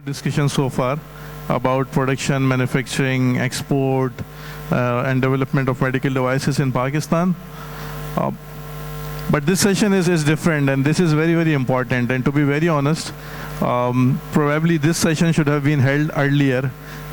discussion so far about production, manufacturing, export, and development of medical devices in Pakistan. Uh, but this session is different, and this is very, very important. And to be very honest, probably this session should have been held earlier,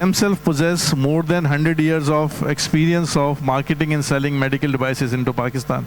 themselves possess more than 100 years of experience of marketing and selling medical devices into Pakistan.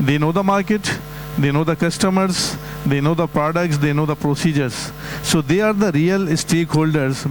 They know the market, they know the customers, they know the products, they know the procedures. So they are the real stakeholders,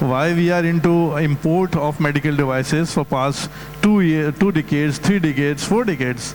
why we are into import of medical devices for past 2 decades, 3 decades, 4 decades.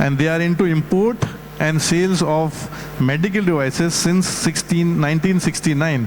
and they are into import and sales of medical devices since 1969.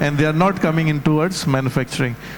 and they are not coming in towards manufacturing.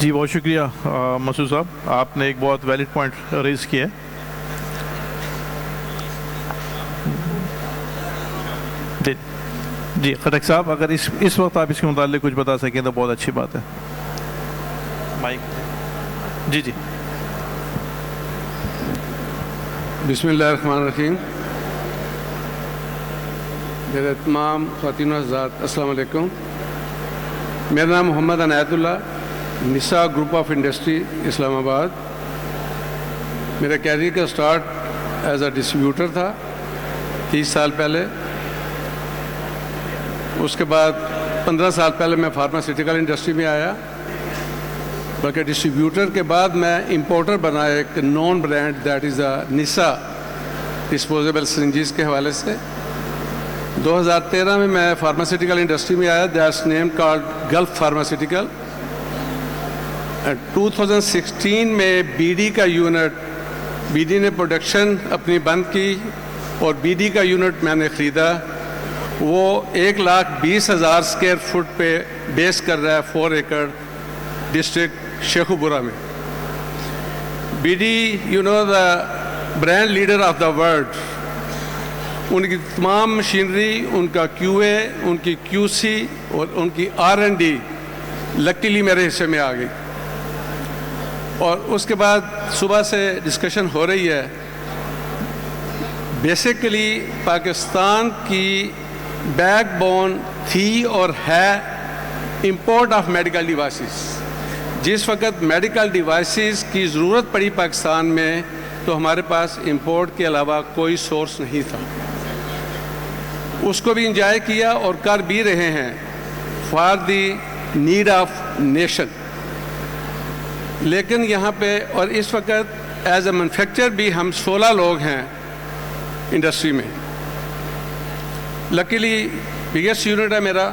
جی بہت شکریہ مسعود صاحب، آپ نے ایک بہت valid point raise کیا ہے. جی خٹک صاحب، اگر اس وقت آپ اس کے متعلق کچھ بتا سکیں تو بہت اچھی بات ہے. مائک. جی جی. بسم اللہ الرحمن الرحیم. میرے تمام خواتین و حضرات السلام علیکم. میرا نام محمد عنایت اللہ، نسا گروپ آف انڈسٹری اسلام آباد. میرا کیریئر کا سٹارٹ ایز اے ڈسٹریبیوٹر تھا 30 سال پہلے. اس کے بعد 15 سال پہلے میں فارماسیوٹیکل انڈسٹری میں آیا، بلکہ ڈسٹریبیوٹر کے بعد میں امپورٹر بنا ایک نون برانڈ دیٹ از اے نسا ڈسپوزیبل سرنجز کے حوالے سے. 2013 میں فارماسیوٹیکل انڈسٹری میں آیا، that's name called golf pharmaceutical. 2016 میں بی ڈی کا یونٹ، بی ڈی نے پروڈکشن اپنی بند کی اور بی ڈی کا یونٹ میں نے خریدا. وہ 1,20,000 اسکوائر فٹ پہ بیس کر رہا ہے 4 ایکڑ ڈسٹرکٹ شیخوپورہ میں. B D you know the brand leader of the world. ان کی تمام مشینری، ان کا کیو اے، ان کی کیو سی اور ان کی R&D لکیلی میرے حصے میں آ گئی. اور اس کے بعد صبح سے ڈسکشن ہو رہی ہے. بیسیکلی پاکستان کی بیک بون تھی اور ہے امپورٹ آف میڈیکل ڈیوائسز. جس وقت میڈیکل ڈیوائسز کی ضرورت پڑی پاکستان میں تو ہمارے پاس امپورٹ کے علاوہ کوئی سورس نہیں تھا. اس کو بھی انجوائے کیا اور کر بھی رہے ہیں for the need of nation. لیکن یہاں پہ اور اس وقت ایز اے مینوفیکچر بھی ہم 16 لوگ ہیں انڈسٹری میں. لکیلی بگیسٹ یونٹ ہے میرا.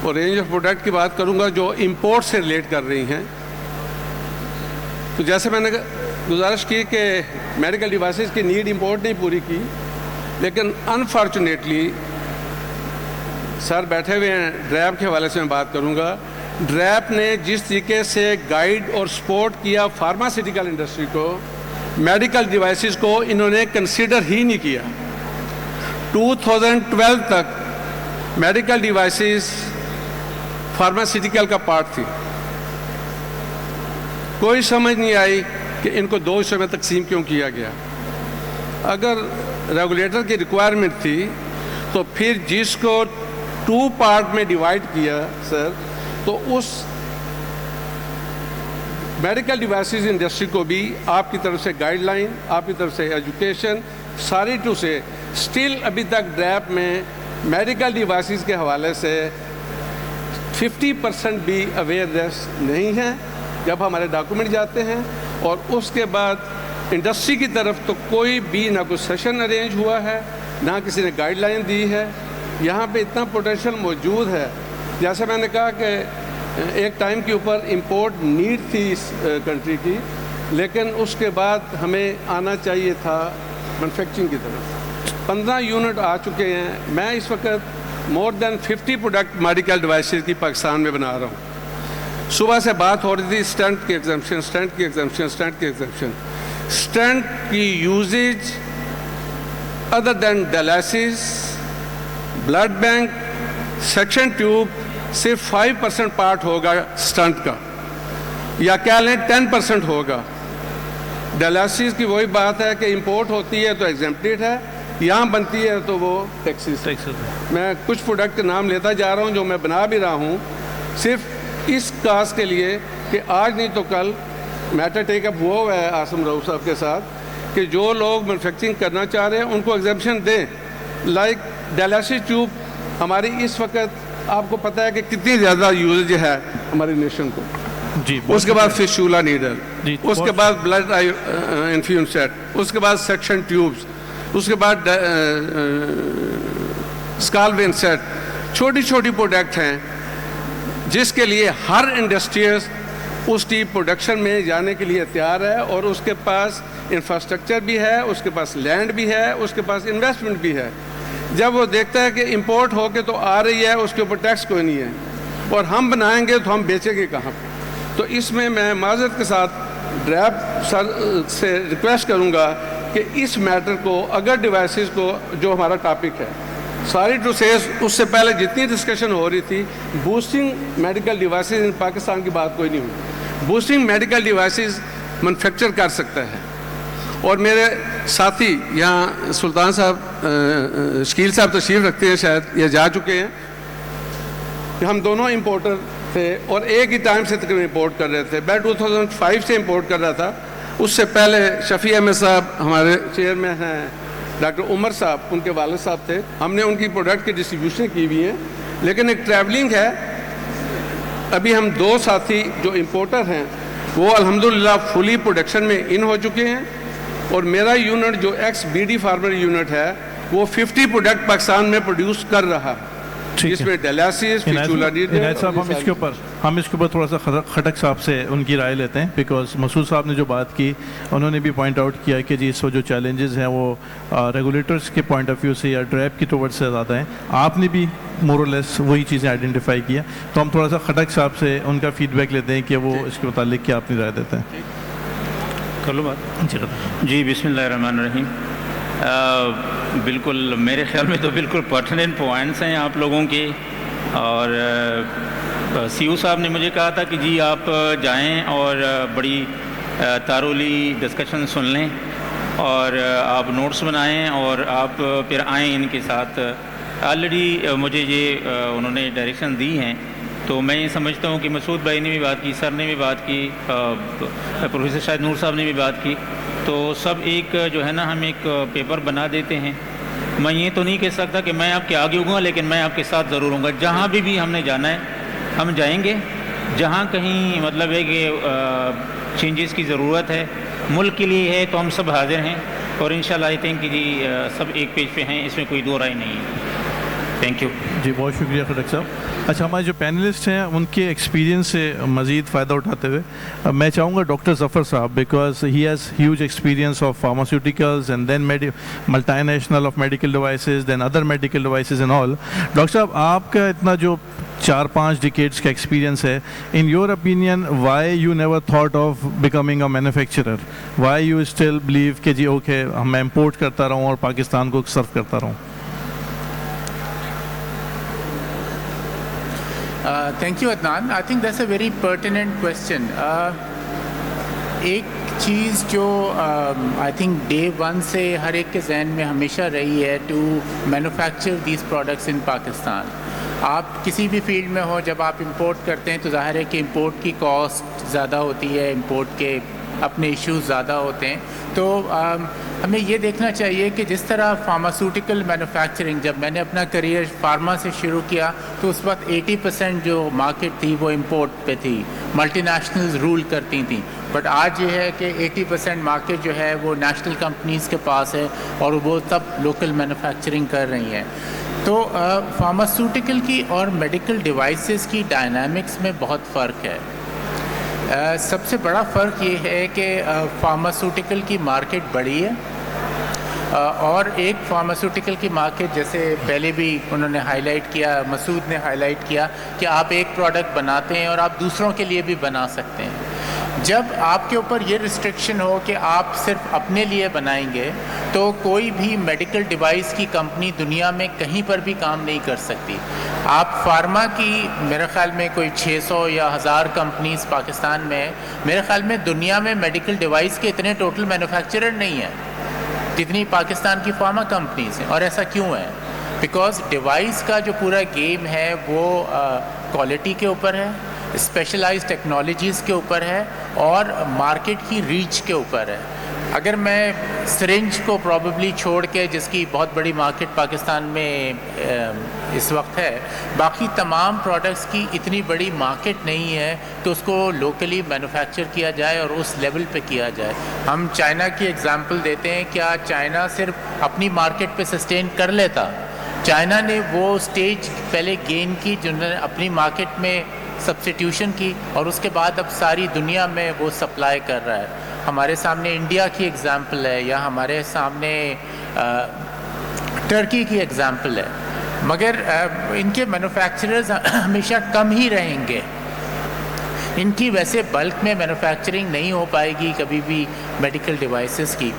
اور رینج آف پروڈکٹ کی بات کروں گا جو امپورٹ سے ریلیٹ کر رہی ہیں. تو جیسے میں نے گزارش کی کہ میڈیکل ڈیوائسز کی نیڈ امپورٹ نہیں پوری کی، لیکن انفارچونیٹلی سر بیٹھے ہوئے ہیں، ڈریپ کے حوالے سے میں بات کروں گا. ڈریپ نے جس طریقے سے گائیڈ اور سپورٹ کیا فارماسیوٹیکل انڈسٹری کو، میڈیکل ڈیوائسز کو انہوں نے کنسیڈر ہی نہیں کیا. 2012 تک میڈیکل ڈیوائسز فارماسیوٹیکل کا پارٹ تھی. کوئی سمجھ نہیں آئی کہ ان کو 2 حصوں میں تقسیم کیوں کیا گیا. اگر ریگولیٹر کی ریکوائرمنٹ تھی تو پھر جس کو 2 پارٹ میں ڈیوائڈ کیا سر، تو اس میڈیکل ڈیوائسز انڈسٹری کو بھی آپ کی طرف سے گائیڈ لائن، آپ کی طرف سے ایجوکیشن ساری ٹو سے اسٹل ابھی تک ڈریپ میں میڈیکل ڈیوائسز کے حوالے سے 50% بھی اویئرنیس نہیں ہے. جب ہمارے ڈاکومنٹ جاتے ہیں اور اس کے بعد انڈسٹری کی طرف تو کوئی بھی نہ کوئی سیشن ارینج ہوا ہے، نہ کسی نے گائیڈ لائن دی ہے. یہاں پہ اتنا پوٹینشیل موجود ہے. جیسے میں نے کہا کہ ایک ٹائم کے اوپر امپورٹ نیڈ تھی اس کنٹری کی، لیکن اس کے بعد ہمیں آنا چاہیے تھا مینوفیکچرنگ کی طرف. 15 یونٹ آ چکے ہیں. میں اس وقت مور دین 50 پروڈکٹ میڈیکل ڈیوائسز کی پاکستان میں بنا رہا ہوں. صبح سے بات ہو رہی تھی اسٹنٹ کی ایگزمپشن، اسٹنٹ کی ایگزمپشن، اسٹنٹ کی ایگزمپشن. اسٹنٹ کی usage other than dialysis, blood bank, section tube صرف 5% پارٹ ہوگا اسٹنٹ کا، یا کہہ لیں 10% ہوگا. ڈائلسس کی وہی بات ہے کہ امپورٹ ہوتی ہے تو ایگزمپٹڈ ہے، یہاں بنتی ہے تو وہ ٹیکسز. میں کچھ پروڈکٹ کے نام لیتا جا رہا ہوں جو میں بنا بھی رہا ہوں صرف اس کاز کے لیے کہ آج نہیں تو کل میٹر ٹیک اپ ہوا ہے عاصم رؤف صاحب کے ساتھ کہ جو لوگ مینوفیکچرنگ کرنا چاہ رہے ہیں ان کو ایگزمپشن دیں. لائک ڈائلسس ٹیوب ہماری اس وقت آپ کو پتہ ہے کہ کتنی زیادہ یوزج ہے ہماری نیشن کو. جی. اس کے بعد فشولا نیڈل، اس کے بعد بلڈ انفیوژن سیٹ، اس کے بعد سیکشن ٹیوبس، اس کے بعد اسکالوین سیٹ. چھوٹی چھوٹی پروڈکٹ ہیں جس کے لیے ہر انڈسٹریز اس کی پروڈکشن میں جانے کے لیے تیار ہے، اور اس کے پاس انفراسٹرکچر بھی ہے، اس کے پاس لینڈ بھی ہے، اس کے پاس انویسٹمنٹ بھی ہے. جب وہ دیکھتا ہے کہ امپورٹ ہو کے تو آ رہی ہے، اس کے اوپر ٹیکس کوئی نہیں ہے، اور ہم بنائیں گے تو ہم بیچیں گے کہاں پہ؟ تو اس میں معذرت کے ساتھ ڈریپ سر سے ریکویسٹ کروں گا کہ اس میٹر کو اگر ڈیوائسز کو جو ہمارا ٹاپک ہے ساری ٹو سیز اس سے پہلے جتنی ڈسکشن ہو رہی تھی بوسٹنگ میڈیکل ڈیوائسز ان پاکستان کی بات کوئی نہیں ہوئی. بوسٹنگ میڈیکل ڈیوائسز مینوفیکچر کر سکتا ہے. اور میرے ساتھی یہاں سلطان صاحب شکیل صاحب تشریف رکھتے ہیں, شاید یہ جا چکے ہیں, کہ ہم دونوں امپورٹر تھے اور ایک ہی ٹائم سے تقریباً امپورٹ کر رہے تھے. میں 2005 سے امپورٹ کر رہا تھا. اس سے پہلے شفیع احمد صاحب ہمارے چیئرمین ہیں, ڈاکٹر عمر صاحب ان کے والد صاحب تھے, ہم نے ان کی پروڈکٹ کی ڈسٹریبیوشن کی ہوئی ہیں. لیکن ایک ٹریولنگ ہے. ابھی ہم 2 ساتھی جو امپورٹر ہیں وہ الحمدللہ فلی پروڈکشن میں ان ہو چکے ہیں, اور میرا یونٹ جو ex B D former unit ہے وہ 50 پروڈکٹ پاکستان میں پروڈیوس کر رہا ہے, جس میں ڈیلاسس, فیچولا عنایت صاحب ہم اس کے اوپر تھوڑا سا خٹک صاحب سے ان کی رائے لیتے ہیں, بیکاز مسعود صاحب نے جو بات کی انہوں نے بھی پوائنٹ آؤٹ کیا کہ جی اس کو جو چیلنجز ہیں وہ ریگولیٹرس کے پوائنٹ آف ویو سے یا ڈریپ کی ٹورڈ سے زیادہ ہیں. آپ نے بھی مور اور لیس وہی چیزیں آئیڈینٹیفائی کیا, تو ہم تھوڑا سا خٹک صاحب سے ان کا فیڈ بیک لیتے ہیں کہ وہ اس کے متعلق کیا اپنی رائے دیتے ہیں. کر لو بات. جی بسم اللہ الرحمن الرحیم. بالکل میرے خیال میں تو بالکل پرٹیننٹ پوائنٹس ہیں آپ لوگوں کے, اور سی او صاحب نے مجھے کہا تھا کہ جی آپ جائیں اور بڑی تارولی ڈسکشن سن لیں اور آپ نوٹس بنائیں اور آپ پھر آئیں ان کے ساتھ. آلریڈی مجھے یہ انہوں نے ڈائریکشن دی ہیں, تو میں یہ سمجھتا ہوں کہ مسعود بھائی نے بھی بات کی, سر نے بھی بات کی, پروفیسر شاہد نور صاحب نے بھی بات کی, تو سب ایک جو ہے نا ہم ایک پیپر بنا دیتے ہیں. میں یہ تو نہیں کہہ سکتا کہ میں آپ کے آگے ہوں گا, لیکن میں آپ کے ساتھ ضرور ہوں گا. جہاں بھی ہم نے جانا ہے ہم جائیں گے, جہاں کہیں مطلب ہے کہ چینجز کی ضرورت ہے ملک کے لیے ہے تو ہم سب حاضر ہیں, اور انشاءاللہ آئی تھنک کہ جی سب ایک پیج پہ ہیں, اس میں کوئی دو رائے نہیں ہے. Thank you. جی بہت شکریہ خٹک صاحب. اچھا ہمارے جو پینلسٹ ہیں ان کے ایکسپیرینس سے مزید فائدہ اٹھاتے ہوئے میں چاہوں گا ڈاکٹر ظفر صاحب, because he has huge experience of pharmaceuticals and then multi national of medical devices, then other medical devices and all. Doctor صاحب آپ کا اتنا جو 4-5 ڈیکیڈس کا ایکسپیرینس ہے, in your opinion why you never thought of becoming a manufacturer, why you still believe کہ جی okay میں import کرتا رہوں اور پاکستان کو سرو کرتا رہوں؟ Thank you, Adnan. I think that's a very pertinent question. ایک چیز جو آئی تھنک ڈے ون سے ہر ایک کے ذہن میں ہمیشہ رہی ہے ٹو مینوفیکچر دیز پروڈکٹس ان پاکستان. آپ کسی بھی فیلڈ میں ہو, جب آپ امپورٹ کرتے ہیں تو ظاہر ہے کہ امپورٹ کی کاسٹ زیادہ ہوتی ہے, امپورٹ کے اپنے ایشوز زیادہ ہوتے ہیں. تو ہمیں یہ دیکھنا چاہیے کہ جس طرح فارماسیوٹیکل مینوفیکچرنگ, جب میں نے اپنا کریئر فارما سے شروع کیا تو اس وقت 80% جو مارکیٹ تھی وہ امپورٹ پہ تھی, ملٹی نیشنلز رول کرتی تھیں. بٹ آج یہ ہے کہ 80% مارکیٹ جو ہے وہ نیشنل کمپنیز کے پاس ہے اور وہ سب لوکل مینوفیکچرنگ کر رہی ہیں. تو فارماسیوٹیکل کی اور میڈیکل ڈیوائسز کی ڈائنامکس میں بہت فرق ہے. سب سے بڑا فرق یہ ہے کہ فارماسیوٹیکل کی مارکیٹ بڑی ہے, اور ایک فارماسیوٹیکل کی مارکیٹ جیسے پہلے بھی انہوں نے ہائی لائٹ کیا, مسعود نے ہائی لائٹ کیا کہ آپ ایک پروڈکٹ بناتے ہیں اور آپ دوسروں کے لیے بھی بنا سکتے ہیں. جب آپ کے اوپر یہ ریسٹرکشن ہو کہ آپ صرف اپنے لیے بنائیں گے تو کوئی بھی میڈیکل ڈیوائس کی کمپنی دنیا میں کہیں پر بھی کام نہیں کر سکتی. آپ فارما کی میرے خیال میں کوئی 600 یا 1000 کمپنیز پاکستان میں, میرے خیال میں دنیا میں میڈیکل ڈیوائس کے اتنے ٹوٹل مینوفیکچرر نہیں ہیں جتنی پاکستان کی فارما کمپنیز ہیں. اور ایسا کیوں ہے؟ بیکاز ڈیوائس کا جو پورا گیم ہے وہ کوالٹی کے اوپر ہے, اسپیشلائز ٹیکنالوجیز کے اوپر ہے, اور مارکیٹ کی ریچ کے اوپر ہے. اگر میں سرنج کو پروبیبلی چھوڑ کے, جس کی بہت بڑی مارکیٹ پاکستان میں اس وقت ہے, باقی تمام پروڈکٹس کی اتنی بڑی مارکیٹ نہیں ہے کہ اس کو لوکلی مینوفیکچر کیا جائے اور اس لیول پہ کیا جائے. ہم چائنا کی ایگزامپل دیتے ہیں, کیا چائنا صرف اپنی مارکیٹ پہ سسٹین کر لیتا؟ چائنا نے وہ سٹیج پہلے گین کی جنہوں نے اپنی مارکیٹ میں سبسٹیوشن کی, اور اس کے بعد اب ساری دنیا میں وہ سپلائی کر رہا ہے. ہمارے سامنے انڈیا کی ایگزامپل ہے, یا ہمارے سامنے ٹرکی کی ایگزامپل ہے, مگر ان کے مینوفیکچررز ہمیشہ کم ہی رہیں گے. ان کی ویسے بلک میں مینوفیکچرنگ نہیں ہو پائے گی کبھی بھی میڈیکل ڈیوائسز کی.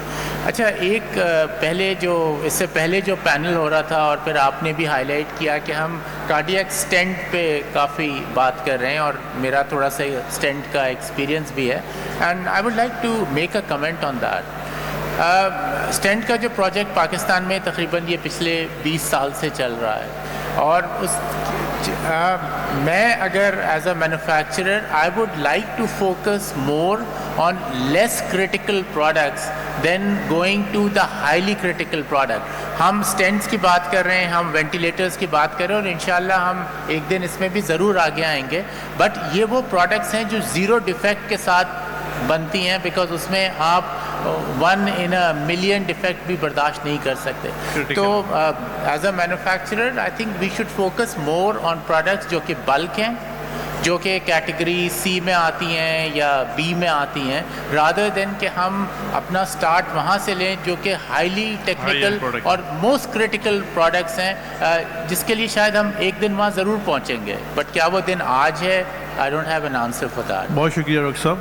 اچھا ایک اس سے پہلے جو پینل ہو رہا تھا اور پھر آپ نے بھی ہائی لائٹ کیا کہ ہم کارڈیاک اسٹینٹ پہ کافی بات کر رہے ہیں اور میرا تھوڑا سا اسٹینٹ کا ایکسپیرینس بھی ہے and I would like to make a comment on that. Stent کا جو پروجیکٹ پاکستان میں تقریباً یہ پچھلے 20 سال سے چل رہا ہے اور میں اگر as a manufacturer I would like to focus more on less critical products than going to the highly critical product. ہم اسٹینٹس کی بات کر رہے ہیں, ہم وینٹیلیٹرس کی بات کر رہے ہیں اور انشاءاللہ ہم ایک دن اس میں بھی ضرور آگے آئیں گے, بٹ یہ وہ پروڈکٹس ہیں جو زیرو ڈیفیکٹ کے ساتھ بنتی ہیں بیکاز اس میں آپ 1 in a million ڈیفیکٹ بھی برداشت نہیں کر سکتے. تو as a manufacturer I think we should focus more on products جو کہ بلک ہیں, جو کہ کیٹیگری سی میں آتی ہیں یا بی میں آتی ہیں, رادر دین کہ ہم اپنا سٹارٹ وہاں سے لیں جو کہ ہائیلی ٹیکنیکل اور موسٹ کریٹیکل پروڈکٹس ہیں, جس کے لیے شاید ہم ایک دن وہاں ضرور پہنچیں گے, بٹ کیا وہ دن آج ہے؟ I don't have an answer for that. بہت شکریہ ڈاکٹر صاحب,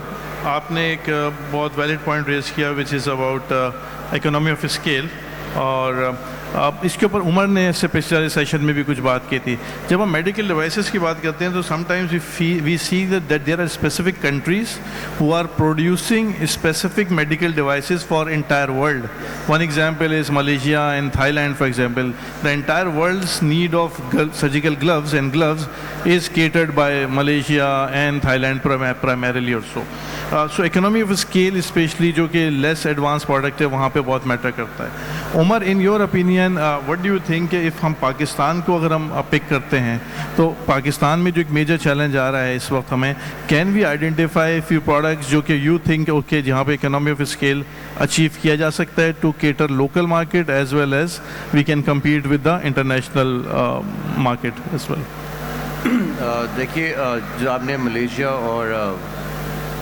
آپ نے ایک بہت ویلڈ پوائنٹ ریز کیا which is about economy of scale, اور اس کے اوپر عمر نے اس سے پچھلے سیشن میں بھی کچھ بات کی تھی. جب ہم میڈیکل ڈیوائسز کی بات کرتے ہیں تو sometimes we see that there are specific countries who are producing specific medical devices for entire world. One example is Malaysia and Thailand for example. The entire world's need of surgical gloves and gloves is catered by Malaysia and Thailand primarily also. So economy of scale especially جو کہ less advanced product ہے وہاں پہ بہت metre کرتا ہے. عمر, in your opinion what do you think کہ if ہم پاکستان کو اگر ہم پک کرتے ہیں تو پاکستان میں جو ایک میجر چیلنج آ رہا ہے اس وقت ہمیں, can we identify few products جو کہ you think okay جہاں پہ economy of scale اچیو کیا جا سکتا ہے to cater local market as well as we can compete with the international market as well. دیکھیے جو آپ نے ملیشیا اور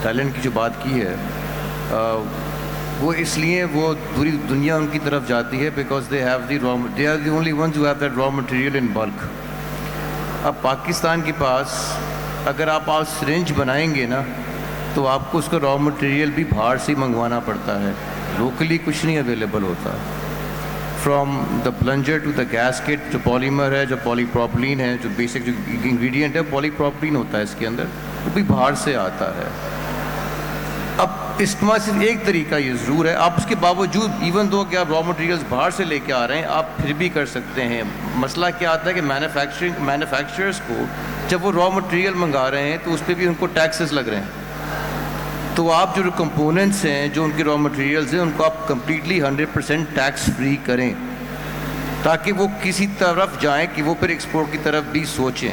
تھائی لینڈ کی جو بات کی ہے وہ اس لیے وہ پوری دنیا ان کی طرف جاتی ہے because they are the only ones who have that raw material in bulk. اب پاکستان کے پاس اگر آپ سرنج بنائیں گے نا تو آپ کو اس کا را مٹیریل بھی باہر سے منگوانا پڑتا ہے, لوکلی کچھ نہیں اویلیبل ہوتا. From the plunger to the gasket جو پالیمر ہے, جو پولی پروپلین ہے, جو بیسک جو انگریڈینٹ ہے پولی پروپلین ہوتا ہے اس کے اندر, وہ بھی باہر سے آتا ہے. اب استعمال صرف ایک طریقہ یہ ضرور ہے, آپ اس کے باوجود ایون دو کہ آپ را مٹیریلز باہر سے لے کے آ رہے ہیں آپ پھر بھی کر سکتے ہیں. مسئلہ کیا آتا ہے کہ مینوفیکچررز کو جب وہ را مٹیریل منگا رہے ہیں تو اس پہ بھی ان کو ٹیکسز لگ رہے ہیں. تو آپ جو کمپوننٹس ہیں جو ان کے را مٹیریلز ہیں ان کو آپ کمپلیٹلی 100% ٹیکس فری کریں تاکہ وہ کسی طرف جائیں کہ وہ پھر ایکسپورٹ کی طرف بھی سوچیں.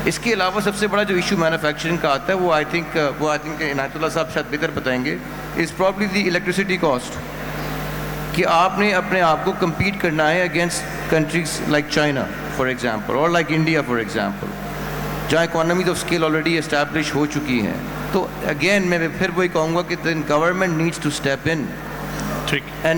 اس کے علاوہ سب سے بڑا جو ایشو مینوفیکچرنگ کا آتا ہے وہ آئی تھنک عنایت اللہ صاحب شاید بہتر بتائیں گے, is probably the electricity cost. کہ آپ نے اپنے آپ کو کمپیٹ کرنا ہے against countries like China for example اور لائک انڈیا فار ایگزامپل, جہاں economies of scale already establish ہو چکی ہیں. تو اگین میں پھر وہی کہوں گا کہ government needs to step in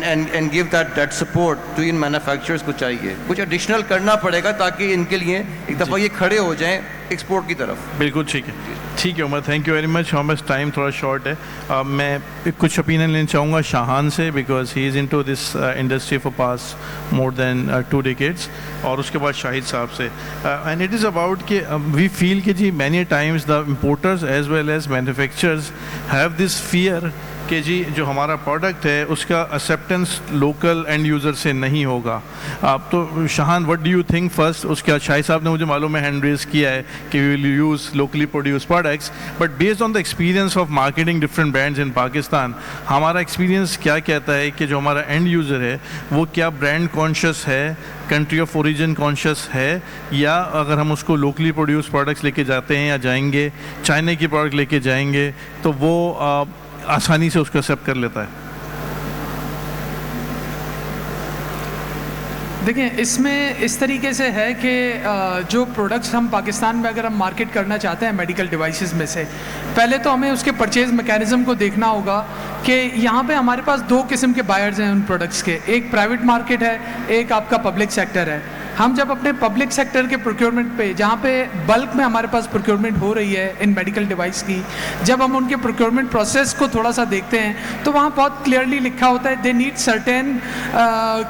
and give that support to ان مینوفیکچررز کو چاہیے کچھ ایڈیشنل کرنا پڑے گا تاکہ ان کے لیے ایک دفعہ یہ کھڑے ہو جائیں ایکسپورٹ کی طرف. بالکل ٹھیک ہے, ٹھیک ہے عمر, تھینک یو ویری مچ. ہمارا ٹائم تھوڑا شارٹ ہے. میں کچھ اوپینین لینا چاہوں گا شاہان سے because he is in to this industry for past more than 2 decades, اور اس کے بعد شاہد صاحب سے. اینڈ اٹ از اباؤٹ کہ وی فیل کہ جی many times the importers as well as manufacturers have this fear کہ جی جو ہمارا پروڈکٹ ہے اس کا ایکسیپٹنس لوکل اینڈ یوزر سے نہیں ہوگا. آپ تو Shahan what do you think first, اس کے شاہد صاحب نے مجھے معلوم ہے ہینڈ ریز کیا ہے کہ we will use locally produce products, but based on the experience of marketing different brands in Pakistan, ہمارا ایکسپیرینس کیا کہتا ہے کہ جو ہمارا اینڈ یوزر ہے وہ کیا برانڈ کانشیس ہے, کنٹری آف اوریجن کانشیس ہے, یا اگر ہم اس کو لوکلی پروڈیوس پروڈکٹس لے کے جاتے ہیں یا جائیں گے چائنا کی پروڈکٹ لے کے جائیں گے تو وہ آسانی سے اس کو ایکسیپٹ کر لیتا ہے. دیکھیں اس میں اس طریقے سے ہے کہ جو پروڈکٹس ہم پاکستان میں اگر ہم مارکیٹ کرنا چاہتے ہیں میڈیکل ڈیوائسز میں سے, پہلے تو ہمیں اس کے پرچیز میکینزم کو دیکھنا ہوگا کہ یہاں پہ ہمارے پاس 2 قسم کے بائرز ہیں ان پروڈکٹس کے, ایک پرائیویٹ مارکیٹ ہے, ایک آپ کا پبلک سیکٹر ہے. ہم جب اپنے پبلک سیکٹر کے پروکیورمنٹ پہ جہاں پہ بلک میں ہمارے پاس پروکیورمنٹ ہو رہی ہے ان میڈیکل ڈیوائس کی, جب ہم ان کے پروکیورمنٹ پروسیس کو تھوڑا سا دیکھتے ہیں تو وہاں بہت کلیئرلی لکھا ہوتا ہے they need certain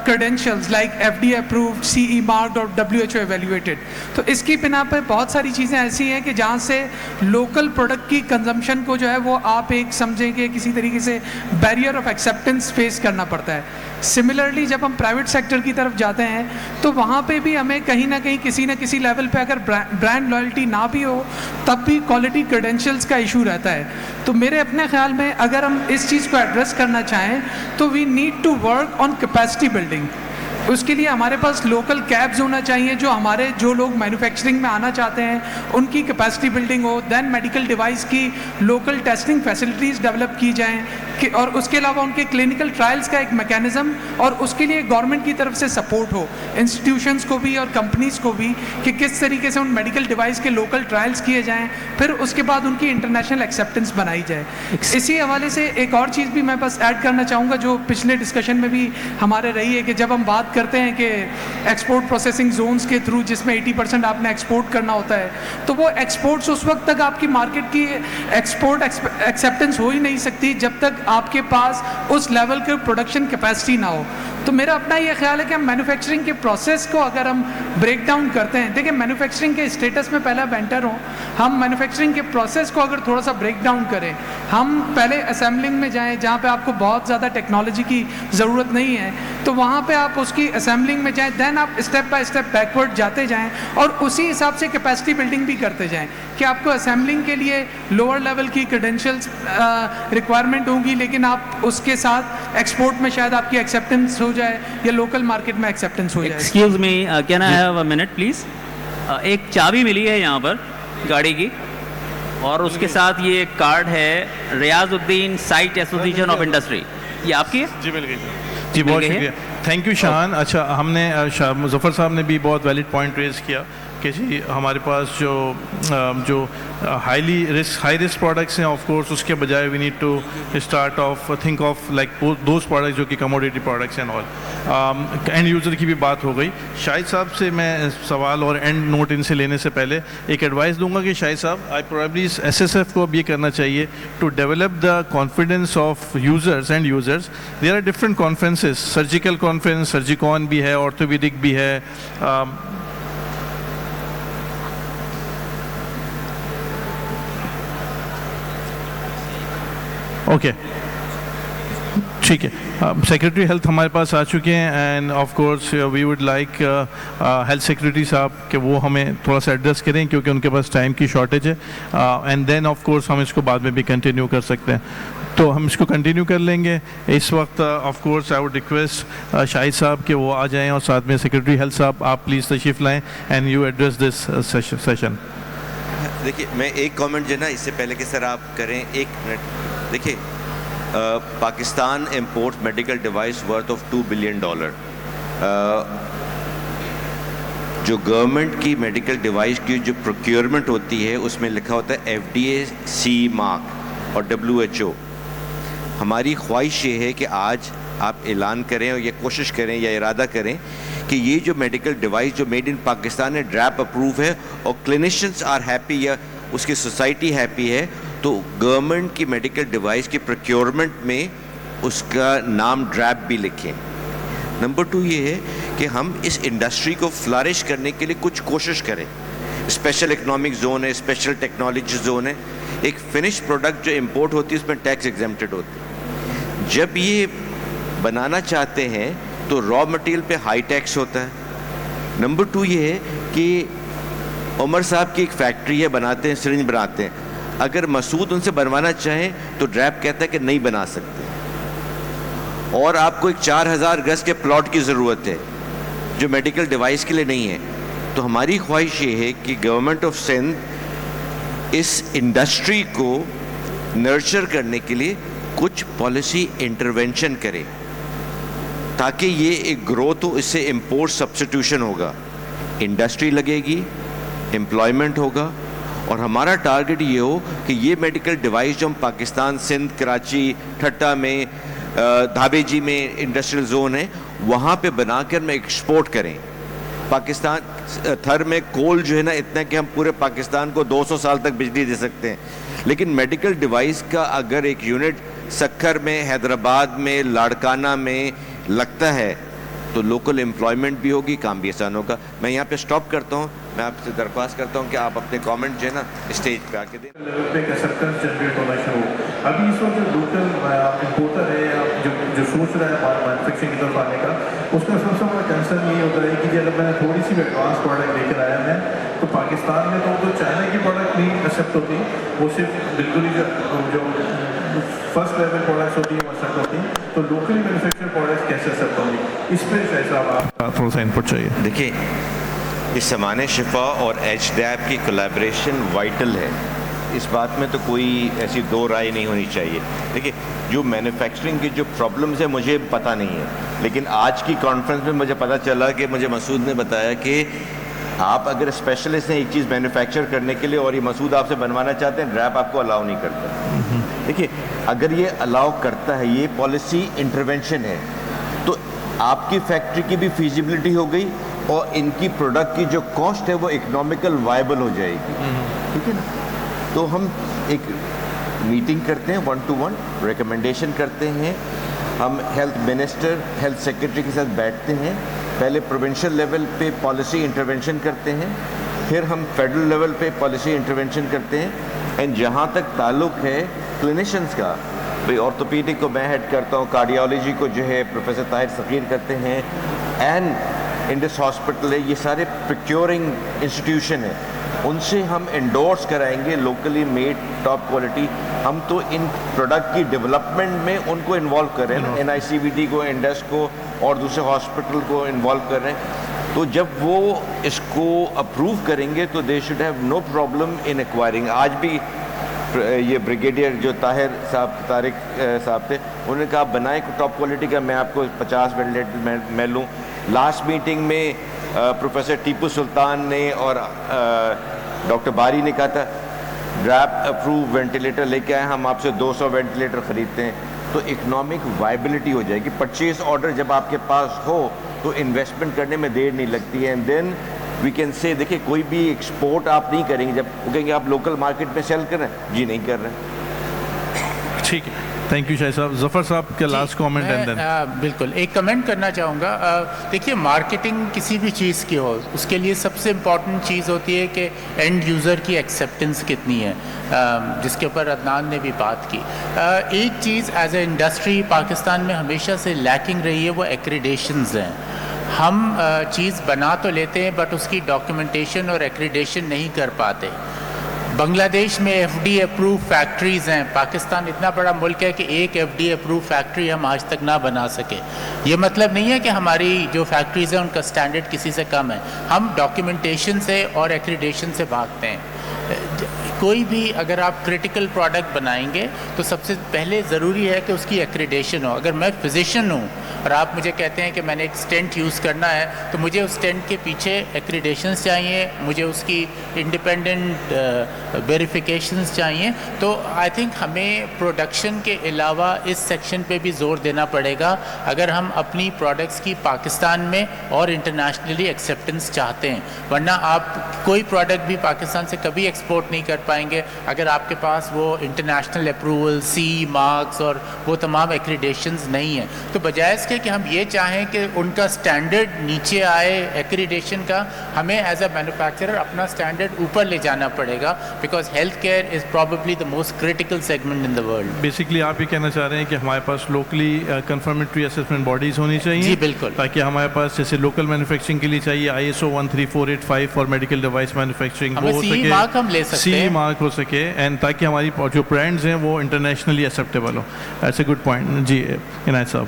credentials like FDA approved, CE marked اور WHO ایویلیویٹڈ. تو اس کی بنا پہ بہت ساری چیزیں ایسی ہیں کہ جہاں سے لوکل پروڈکٹ کی کنزمپشن کو جو ہے وہ آپ ایک سمجھیں کہ کسی طریقے سے بیریئر آف ایکسیپٹنس فیس کرنا پڑتا ہے. سملرلی جب ہم پرائیویٹ سیکٹر کی طرف جاتے ہیں تو وہاں پہ بھی ہمیں کہیں نہ کہیں کسی نہ کسی لیول پہ اگر برانڈ لائلٹی نہ بھی ہو تب بھی کوالٹی کریڈینشیلز کا ایشو رہتا ہے. تو میرے اپنے خیال میں اگر ہم اس چیز کو ایڈریس کرنا چاہیں تو we need to work on capacity building. اس کے لیے ہمارے پاس لوکل کیبز ہونا چاہیے جو لوگ مینوفیکچرنگ میں آنا چاہتے ہیں ان کی کیپیسٹی بلڈنگ ہو. دین میڈیکل ڈیوائس کی لوکل ٹیسٹنگ فیسلٹیز ڈیولپ کی جائیں اور اس کے علاوہ ان کے کلینکل ٹرائلز کا ایک میکینزم اور اس کے لیے گورنمنٹ کی طرف سے سپورٹ ہو انسٹیٹیوشنس کو بھی اور کمپنیز کو بھی کہ کس طریقے سے ان میڈیکل ڈیوائس کے لوکل ٹرائلز کیے جائیں, پھر اس کے بعد ان کی انٹرنیشنل ایکسیپٹنس بنائی جائے. اسی حوالے سے ایک اور چیز بھی میں بس ایڈ کرنا چاہوں گا جو پچھلے ڈسکشن میں بھی ہمارے رہی ہے کہ جب ہم بات کرتے ہیں کہ ایکسپورٹ پروسیسنگ زونز کے تھرو جس میں 80% آپ نے ایکسپورٹ کرنا ہوتا ہے تو وہ ایکسپورٹس اس وقت تک آپ کی مارکیٹ کی ایکسپورٹ ایکسیپٹنس ہو ہی نہیں سکتی جب تک آپ کے پاس اس لیول کی پروڈکشن کیپیسٹی نہ ہو. تو میرا اپنا یہ خیال ہے کہ ہم مینوفیکچرنگ کے پروسیس کو اگر ہم بریک ڈاؤن کرتے ہیں, دیکھیں مینوفیکچرنگ کے اسٹیٹس میں پہلا بینٹر ہوں, ہم مینوفیکچرنگ کے پروسیس کو اگر تھوڑا سا بریک ڈاؤن کریں, ہم پہلے اسمبلنگ میں جائیں جہاں پہ آپ کو بہت زیادہ ٹیکنالوجی کی ضرورت نہیں ہے تو وہاں پہ آپ اس کی اسمبلنگ میں جائیں, دین آپ اسٹیپ بائی اسٹیپ بیکورڈ جاتے جائیں اور اسی حساب سے کیپیسٹی بلڈنگ بھی کرتے جائیں کہ آپ کو اسمبلنگ کے لیے لوور لیول کی کریڈینشیلز ریکوائرمنٹ ہوں گی لیکن آپ اس کے ساتھ ایکسپورٹ میں شاید آپ کی ایکسیپٹنس ہو جائے یا لوکل مارکیٹ میں ایکسیپٹنس ہو جائے. Excuse me, can I have a minute please? ایک چابی ملی ہے یہاں پر گاڑی کی اور اس کے ساتھ یہ ایک کارڈ ہے ریاض الدین سائٹ ایسوسیشن آف انڈسٹری, یہ آپ کی ہے؟ جی مل گئی. جی بہت شکریہ, تھینک یو شان. اچھا ہم نے مظفر صاحب نے بھی بہت ویلڈ پوائنٹ ریز کیا کہ جی ہمارے پاس جو ہائی رسک پروڈکٹس ہیں آف کورس اس کے بجائے we need to start think of like those products جو کہ commodity products and all. End user کی بھی بات ہو گئی. شاہد صاحب سے میں سوال اور اینڈ نوٹ ان سے لینے سے پہلے ایک ایڈوائس دوں گا کہ شاہد صاحب آئی پروبیبلی SSF کو اب یہ کرنا چاہیے to develop the confidence of users and users. There are different conferences, surgical conference, Surgicon بھی ہے, آرتھوپیڈک بھی ہے. اوکے ٹھیک ہے, سیکرٹری ہیلتھ ہمارے پاس آ چکے ہیں and of course we would like health secretary صاحب کہ وہ ہمیں تھوڑا سا ایڈریس کریں کیونکہ ان کے پاس ٹائم کی شارٹیج ہے اینڈ دین آف کورس ہم اس کو بعد میں بھی کنٹینیو کر سکتے ہیں. تو ہم اس کو کنٹینیو کر لیں گے. اس وقت of course I would request Shahid sahab کہ وہ آ جائیں اور ساتھ میں سیکرٹری ہیلتھ صاحب آپ پلیز تشریف لائیں and you address this session. دیکھیے میں ایک کامنٹ جو ہے نا اس سے پہلے کہ سر آپ کریں, ایک منٹ. دیکھیے Pakistan import medical device worth of $2 billion. جو گورنمنٹ کی میڈیکل ڈیوائس کی جو پروکیورمنٹ ہوتی ہے اس میں لکھا ہوتا ہے FDA CE مارک اور WHO. ہماری خواہش یہ ہے کہ آج آپ اعلان کریں اور یہ کوشش کریں یا ارادہ کریں کہ یہ جو میڈیکل ڈیوائس جو میڈ ان پاکستان ہے ڈریپ اپروو ہے اور کلینیشنز آر ہیپی یا اس کی سوسائٹی ہیپی ہے تو گورنمنٹ کی میڈیکل ڈیوائس کی پروکیورمنٹ میں اس کا نام ڈریپ بھی لکھیں. نمبر 2 یہ ہے کہ ہم اس انڈسٹری کو فلارش کرنے کے لیے کچھ کوشش کریں. اسپیشل اکنامک زون ہے, اسپیشل ٹیکنالوجی زون ہے. ایک فنش پروڈکٹ جو امپورٹ ہوتی ہے اس میں ٹیکس ایگزمپٹڈ ہوتی ہے. جب یہ بنانا چاہتے ہیں تو را مٹیریل پہ ہائی ٹیکس ہوتا ہے. نمبر 2 یہ ہے کہ عمر صاحب کی ایک فیکٹری ہے, بناتے ہیں سرنج بناتے ہیں. اگر مسعود ان سے بنوانا چاہیں تو ڈریپ کہتا ہے کہ نہیں بنا سکتے اور آپ کو ایک 4000 گز کے پلاٹ کی ضرورت ہے جو میڈیکل ڈیوائس کے لیے نہیں ہے. تو ہماری خواہش یہ ہے کہ گورنمنٹ آف سندھ اس انڈسٹری کو نرچر کرنے کے لیے کچھ پالیسی انٹرونشن کرے تاکہ یہ ایک گروتھ ہو, اس سے امپورٹ سبسٹیوشن ہوگا, انڈسٹری لگے گی, امپلائمنٹ ہوگا. اور ہمارا ٹارگٹ یہ ہو کہ یہ میڈیکل ڈیوائس جو ہم پاکستان سندھ کراچی ٹھٹا میں دھابے جی میں انڈسٹریل زون ہے وہاں پہ بنا کر میں ایکسپورٹ کریں پاکستان تھر میں کول جو ہے نا اتنا ہے کہ ہم پورے پاکستان کو 200 سال تک بجلی دے سکتے ہیں، لیکن میڈیکل ڈیوائس کا اگر ایک یونٹ سکھر میں، حیدرآباد میں، لاڑکانہ میں لگتا ہے تو لوکل امپلائمنٹ بھی ہوگی، کام بھی آسان ہوگا۔ میں یہاں پہ سٹاپ کرتا ہوں، میں آپ سے درخواست کرتا ہوں کہ آپ اپنے کامنٹ جو ہے نا اسٹیج پہ آ کے دیں۔ لیول پہ ایک ایکسیپٹنس جنریٹ ہونا شروع ہو۔ ابھی اس وقت جو لوکل امپورٹر ہے یا جو سوچ رہا ہے مینوفیکچرنگ کی طرف آنے کا، اس کا سب سے بڑا کنسرن یہ ہوتا ہے کہ اگر میں نے تھوڑی سی بھی ایڈوانس پروڈکٹ لے کر آیا میں تو پاکستان میں تو چائنا کی پروڈکٹ نہیں ایکسیپٹ ہوتی، وہ صرف بالکل ہی جو فرسٹ لیول پروڈکٹس ہوتی ہیں وہ ایکسیپٹ ہوتی ہیں، تو لوکلی مینوفیکچر پروڈکٹس کیسے ایکسیپٹ ہوں گی، اس پہ شاید صاحب آپ تھوڑا سا انپٹ چاہیے۔ دیکھیں، اس سامان شفا اور ایچ ڈیب کی کولیبریشن وائٹل ہے، اس بات میں تو کوئی ایسی دو رائے نہیں ہونی چاہیے۔ دیکھیں، جو مینوفیکچرنگ کی جو پرابلمز ہیں مجھے پتہ نہیں ہے، لیکن آج کی کانفرنس میں مجھے پتہ چلا کہ مجھے مسعود نے بتایا کہ آپ اگر اسپیشلسٹ ہیں ایک چیز مینوفیکچر کرنے کے لیے اور یہ مسعود آپ سے بنوانا چاہتے ہیں، ڈریپ آپ کو الاؤ نہیں کرتا۔ دیکھیے، اگر یہ الاؤ کرتا ہے، یہ پالیسی انٹرونشن ہے، تو آپ کی فیکٹری کی بھی فیزیبلٹی ہو گئی اور ان کی پروڈکٹ کی جو کاسٹ ہے وہ اکنامیکل وائبل ہو جائے گی، ٹھیک ہے نا؟ تو ہم ایک میٹنگ کرتے ہیں 1 to 1، ریکمنڈیشن کرتے ہیں، ہم ہیلتھ منسٹر، ہیلتھ سیکرٹری کے ساتھ بیٹھتے ہیں، پہلے پروونشل لیول پہ پالیسی انٹرونشن کرتے ہیں، پھر ہم فیڈرل لیول پہ پالیسی انٹرونشن کرتے ہیں، اینڈ جہاں تک تعلق ہے کلینیشنز کا، بھئی آرتھوپیڈک کو میں ہیڈ کرتا ہوں، کارڈیالوجی کو جو ہے پروفیسر طاہر صغیر کرتے ہیں، اینڈ انڈس ہاسپٹل ہے، یہ سارے پریکیورنگ انسٹیٹیوشن ہیں، ان سے ہم انڈورس کرائیں گے لوکلی میڈ ٹاپ کوالٹی۔ ہم تو ان پروڈکٹ کی ڈیولپمنٹ میں ان کو انوالو کر رہے ہیں، NICVT کو، انڈس کو اور دوسرے ہاسپٹل کو انوالو کر رہے ہیں، تو جب وہ اس کو اپروو کریں گے تو they should have no problem in acquiring. آج بھی یہ بریگیڈیئر جو طاہر صاحب، طارق صاحب تھے، انہوں نے کہا بنائیں ٹاپ کوالٹی کا، میں آپ کو 50 وینٹیلیٹر میں لوں۔ لاسٹ میٹنگ میں پروفیسر ٹیپو سلطان نے اور ڈاکٹر باری نے کہا تھا ڈریپ اپروو وینٹیلیٹر لے کے آئے، ہم آپ سے 200 وینٹیلیٹر خریدتے ہیں، تو اکنامک وائبلٹی ہو جائے گی۔ پرچیز آرڈر جب آپ کے پاس ہو تو انویسٹمنٹ کرنے میں دیر نہیں لگتی ہے، and then we can say دیکھیں کوئی بھی ایکسپورٹ آپ نہیں کریں گے جب وہ کہیں گے آپ لوکل مارکیٹ میں سیل کر رہے ہیں، جی نہیں کر رہے ہیں۔ ٹھیک ہے، تھینک یو شاہد صاحب۔ ظفر صاحب کا لاسٹ کامنٹ اینڈ دین بالکل ایک کمنٹ کرنا چاہوں گا۔ دیکھیے، مارکیٹنگ کسی بھی چیز کی ہو، اس کے لیے سب سے امپورٹنٹ چیز ہوتی ہے کہ اینڈ یوزر کی ایکسیپٹنس کتنی ہے، جس کے اوپر عدنان نے بھی بات کی۔ ایک چیز ایز اے انڈسٹری پاکستان میں ہمیشہ سے لیکنگ رہی ہے، وہ ایکریڈیشنز ہیں۔ ہم چیز بنا تو لیتے ہیں بٹ اس کی ڈاکیومنٹیشن اور ایکریڈیشن نہیں کر پاتے۔ بنگلہ دیش میں FD اپروو فیکٹریز ہیں، پاکستان اتنا بڑا ملک ہے کہ ایک FD اپروو فیکٹری ہم آج تک نہ بنا سکے۔ یہ مطلب نہیں ہے کہ ہماری جو فیکٹریز ہیں ان کا سٹینڈرڈ کسی سے کم ہے، ہم ڈاکیومنٹیشن سے اور ایکریڈیشن سے بھاگتے ہیں۔ کوئی بھی اگر آپ کرٹیکل پروڈکٹ بنائیں گے تو سب سے پہلے ضروری ہے کہ اس کی ایکریڈیشن ہو۔ اگر میں فزیشین ہوں اور آپ مجھے کہتے ہیں کہ میں نے ایک سٹینٹ یوز کرنا ہے تو مجھے اس سٹینٹ کے پیچھے ایکریڈیشنز چاہیے، مجھے اس کی انڈیپینڈنٹ ویریفیکیشنز چاہیے۔ تو آئی تھنک ہمیں پروڈکشن کے علاوہ اس سیکشن پہ بھی زور دینا پڑے گا اگر ہم اپنی پروڈکٹس کی پاکستان میں اور انٹرنیشنلی ایکسیپٹنس چاہتے ہیں، ورنہ آپ کوئی پروڈکٹ بھی پاکستان سے کبھی ایکسپورٹ نہیں کر پائیں گے اگر آپ کے پاس وہ انٹرنیشنل اپروول، سی مارکس اور وہ تمام ایکریڈیشنز نہیں ہیں۔ تو بجائے اس کے کہ ہم یہ چاہیں کہ ان کا سٹینڈرڈ نیچے آئے ایکریڈیشن کا، ہمیں ایز اے مینوفیکچرر اپنا سٹینڈرڈ اوپر لے جانا پڑے گا، because health care is probably the most critical segment in the world. Basically آپ یہ کہنا چاہ رہے ہیں کہ ہمارے پاس لوکلی کنفرمیٹری اسسمنٹ باڈیز ہونی چاہیے، جی بالکل، تاکہ ہمارے پاس جیسے لوکل مینوفیکچرنگ کے لیے چاہیے ISO 13485 for medical device manufacturing, وہ ہو سکے، مارک ہم لے سکتے ہیں، CE مارک ہو سکے، اینڈ تاکہ ہماری جو برانڈز ہیں وہ انٹرنیشنلی ایکسیپٹیبل ہو۔ It's a good point. جی عنایت صاحب،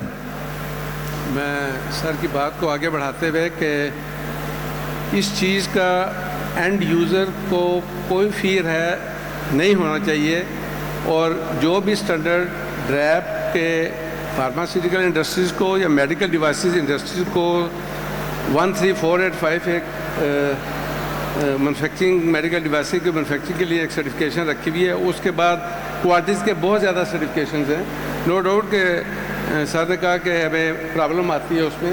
میں سر کی بات کو آگے بڑھاتے ہوئے کہ اس چیز کا اینڈ یوزر کو کوئی فیر ہے نہیں ہونا چاہیے، اور جو بھی سٹینڈرڈ ڈریپ کے فارماسیوٹیکل انڈسٹریز کو یا میڈیکل ڈیوائسز انڈسٹریز کو 13485 ایک مینوفیکچرنگ میڈیکل ڈیوائسز کے مینوفیکچرنگ کے لیے ایک سرٹیفکیشن رکھی ہوئی ہے۔ اس کے بعد کوالٹیز کے بہت زیادہ سرٹیفکیشنز ہیں۔ نو ڈاؤٹ کہ سر نے کہا کہ ہمیں پرابلم آتی ہے اس میں،